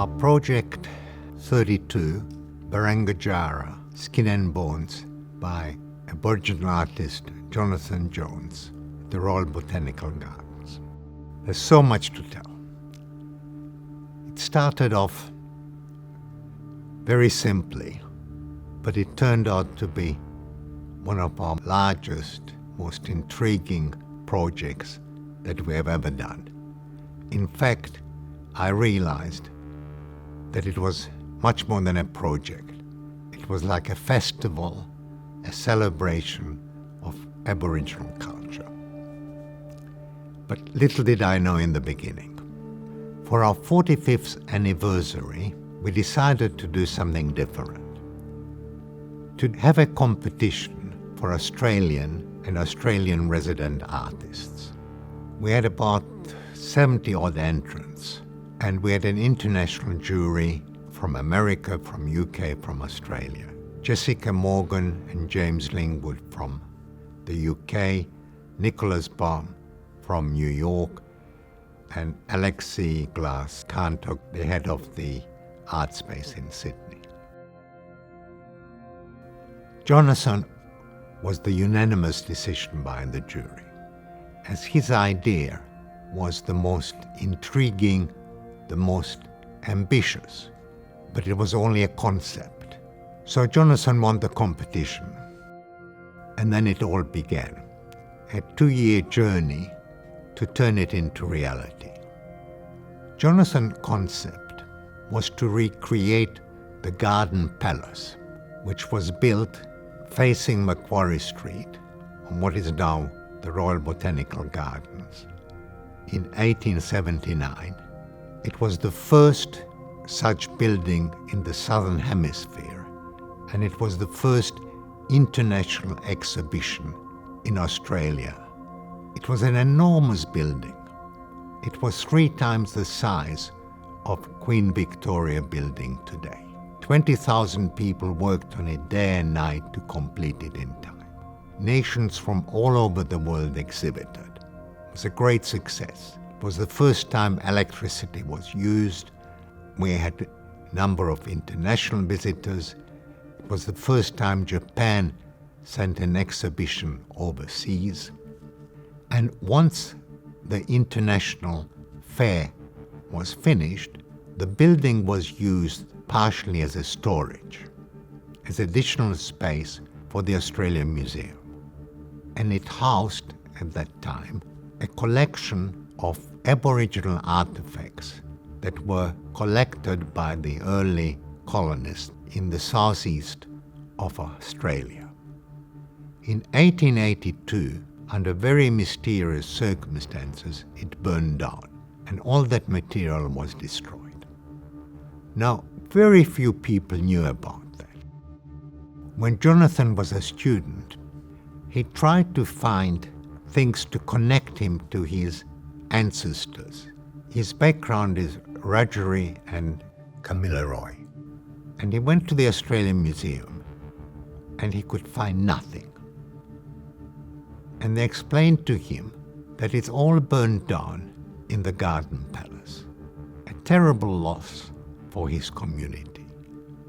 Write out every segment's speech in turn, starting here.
Our project 32, Barangajara, Skin and Bones, by Aboriginal artist Jonathan Jones, at the Royal Botanic Gardens. There's so much to tell. It started off very simply, but it turned out to be one of our largest, most intriguing projects that we have ever done. In fact, I realized that it was much more than a project. It was like a festival, a celebration of Aboriginal culture. But little did I know in the beginning. For our 45th anniversary, we decided to do something different. To have a competition for Australian and Australian resident artists. We had about 70 odd entrants, and we had an international jury from America, from UK, from Australia. Jessica Morgan and James Lingwood from the UK, Nicholas Baum from New York, and Alexei Glass-Kantok, the head of the art space in Sydney. Jonathan was the unanimous decision by the jury, as his idea was the most intriguing, the most ambitious, but it was only a concept. So Jonathan won the competition, and then it all began. A 2-year journey to turn it into reality. Jonathan's concept was to recreate the Garden Palace, which was built facing Macquarie Street on what is now the Royal Botanic Gardens. In 1879, it was the first such building in the Southern Hemisphere, and it was the first international exhibition in Australia. It was an enormous building. It was 3 times the size of Queen Victoria building today. 20,000 people worked on it day and night to complete it in time. Nations from all over the world exhibited. It was a great success. It was the first time electricity was used. We had a number of international visitors. It was the first time Japan sent an exhibition overseas. And once the international fair was finished, the building was used partially as a storage, as additional space for the Australian Museum. And it housed, at that time, a collection of Aboriginal artifacts that were collected by the early colonists in the southeast of Australia. In 1882, under very mysterious circumstances, it burned down, and all that material was destroyed. Now, very few people knew about that. When Jonathan was a student, he tried to find things to connect him to his ancestors. His background is Rajari and Kamilaroi. And he went to the Australian Museum, and he could find nothing. And they explained to him that it's all burned down in the Garden Palace. A terrible loss for his community.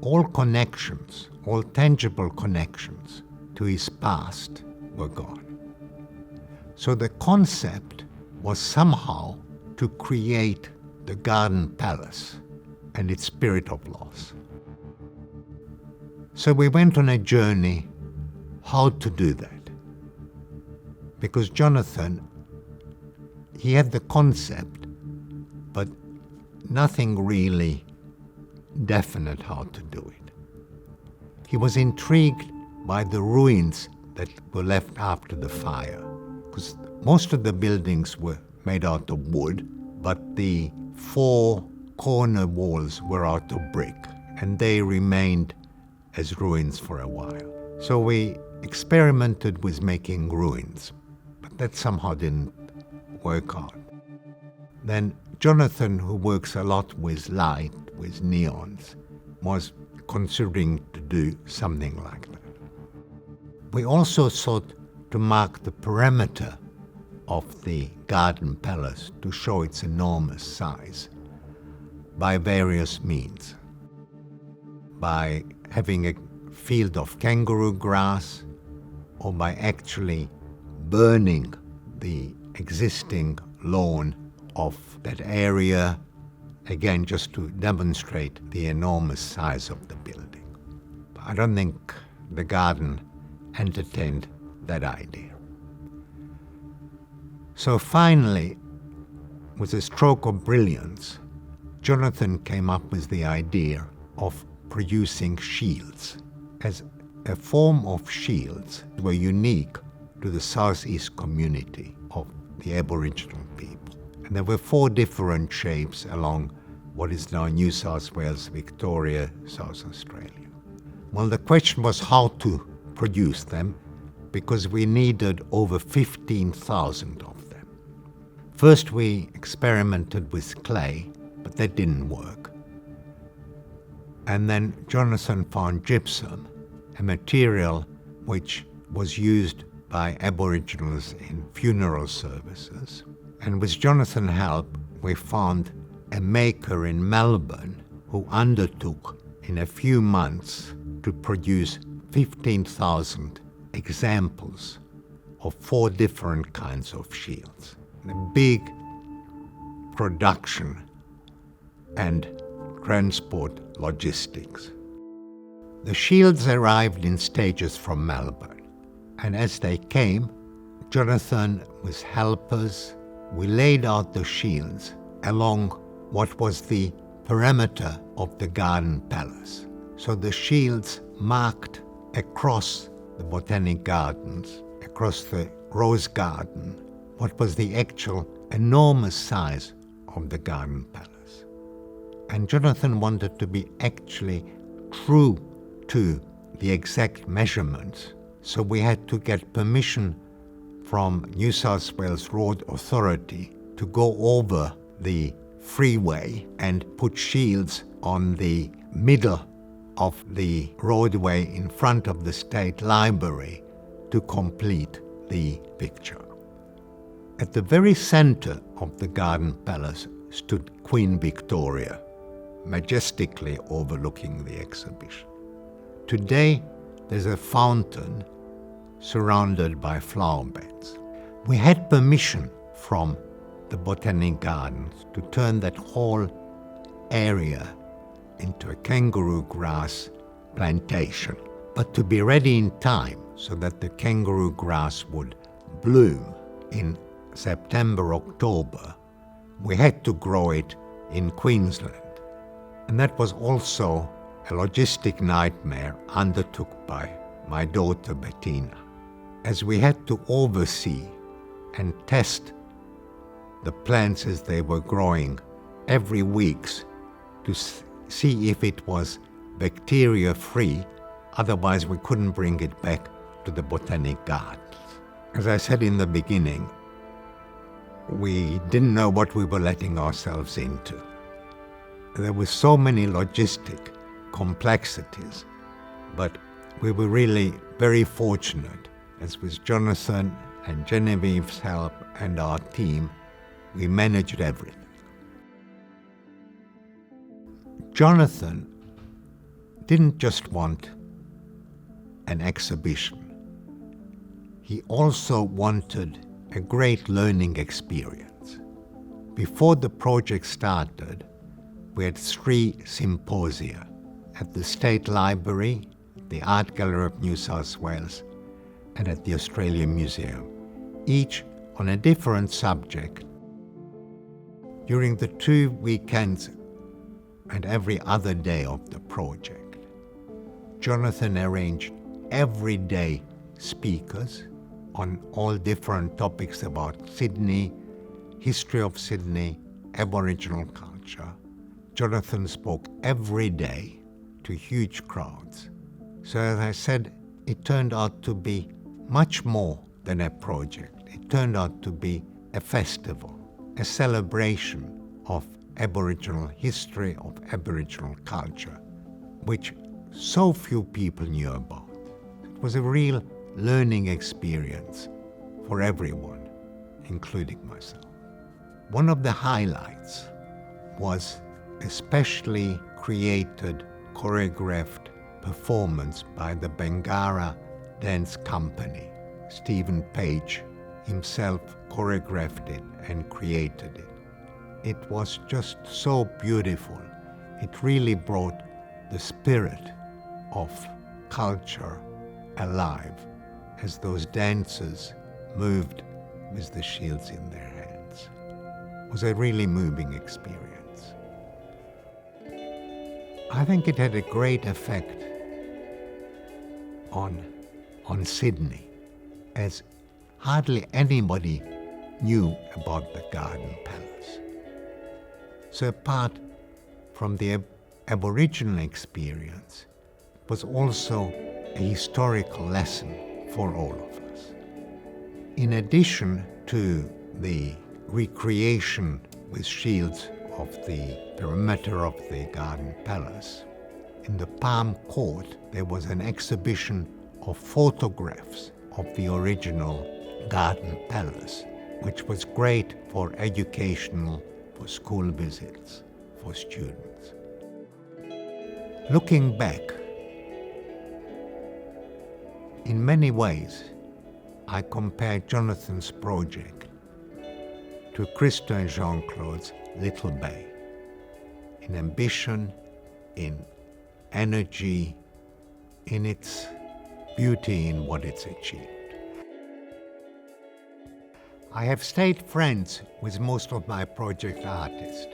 All connections, all tangible connections to his past were gone. So the concept was somehow to create the Garden Palace and its spirit of loss. So we went on a journey how to do that. Because Jonathan, he had the concept, but nothing really definite how to do it. He was intrigued by the ruins that were left after the fire, because most of the buildings were made out of wood, but the 4 corner walls were out of brick, and they remained as ruins for a while. So we experimented with making ruins, but that somehow didn't work out. Then Jonathan, who works a lot with light, with neons, was considering to do something like that. We also sought to mark the perimeter of the Garden Palace to show its enormous size by various means. By having a field of kangaroo grass, or by actually burning the existing lawn of that area, again just to demonstrate the enormous size of the building. But I don't think the garden entertained that idea. So finally, with a stroke of brilliance, Jonathan came up with the idea of producing shields, as a form of shields were unique to the southeast community of the Aboriginal people. And there were 4 different shapes along what is now New South Wales, Victoria, South Australia. Well, the question was how to produce them, because we needed over 15,000 of them. First we experimented with clay, but that didn't work. And then Jonathan found gypsum, a material which was used by Aboriginals in funeral services. And with Jonathan's help, we found a maker in Melbourne who undertook in a few months to produce 15,000 examples of 4 different kinds of shields. A big production and transport logistics. The shields arrived in stages from Melbourne, and as they came, Jonathan with helpers, we laid out the shields along what was the perimeter of the garden palace. So the shields marked across the Botanic Gardens, across the Rose Garden, what was the actual enormous size of the garden palace. And Jonathan wanted to be actually true to the exact measurements. So we had to get permission from New South Wales Road Authority to go over the freeway and put shields on the middle of the roadway in front of the State Library to complete the picture. At the very center of the Garden Palace stood Queen Victoria, majestically overlooking the exhibition. Today, there's a fountain surrounded by flower beds. We had permission from the Botanic Gardens to turn that whole area into a kangaroo grass plantation, but to be ready in time so that the kangaroo grass would bloom in September, October, we had to grow it in Queensland. And that was also a logistic nightmare undertook by my daughter Bettina, as we had to oversee and test the plants as they were growing every week to see if it was bacteria-free, otherwise we couldn't bring it back to the Botanic Gardens. As I said in the beginning, we didn't know what we were letting ourselves into. There were so many logistic complexities, but we were really very fortunate, as with Jonathan and Genevieve's help and our team, we managed everything. Jonathan didn't just want an exhibition. He also wanted a great learning experience. Before the project started, we had 3 symposia at the State Library, the Art Gallery of New South Wales, and at the Australian Museum, each on a different subject. During the 2 weekends and every other day of the project, Jonathan arranged everyday speakers on all different topics about Sydney, history of Sydney, Aboriginal culture. Jonathan spoke every day to huge crowds. So as I said, it turned out to be much more than a project. It turned out to be a festival, a celebration of Aboriginal history, of Aboriginal culture, which so few people knew about. It was a real learning experience for everyone, including myself. One of the highlights was a specially created, choreographed performance by the Bangara Dance Company. Stephen Page himself choreographed it and created it. It was just so beautiful. It really brought the spirit of culture alive as those dancers moved with the shields in their hands. It was a really moving experience. I think it had a great effect on Sydney, as hardly anybody knew about the Garden Palace. So apart from the Aboriginal experience, it was also a historical lesson for all of us. In addition to the recreation with shields of the perimeter of the Garden Palace, in the Palm Court there was an exhibition of photographs of the original Garden Palace, which was great for educational, for school visits, for students. Looking back, in many ways, I compare Jonathan's project to Christo and Jean-Claude's Little Bay, in ambition, in energy, in its beauty, in what it's achieved. I have stayed friends with most of my project artists,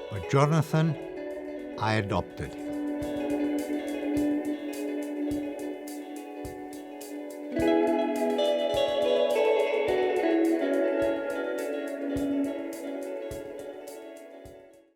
but Jonathan, I adopted him.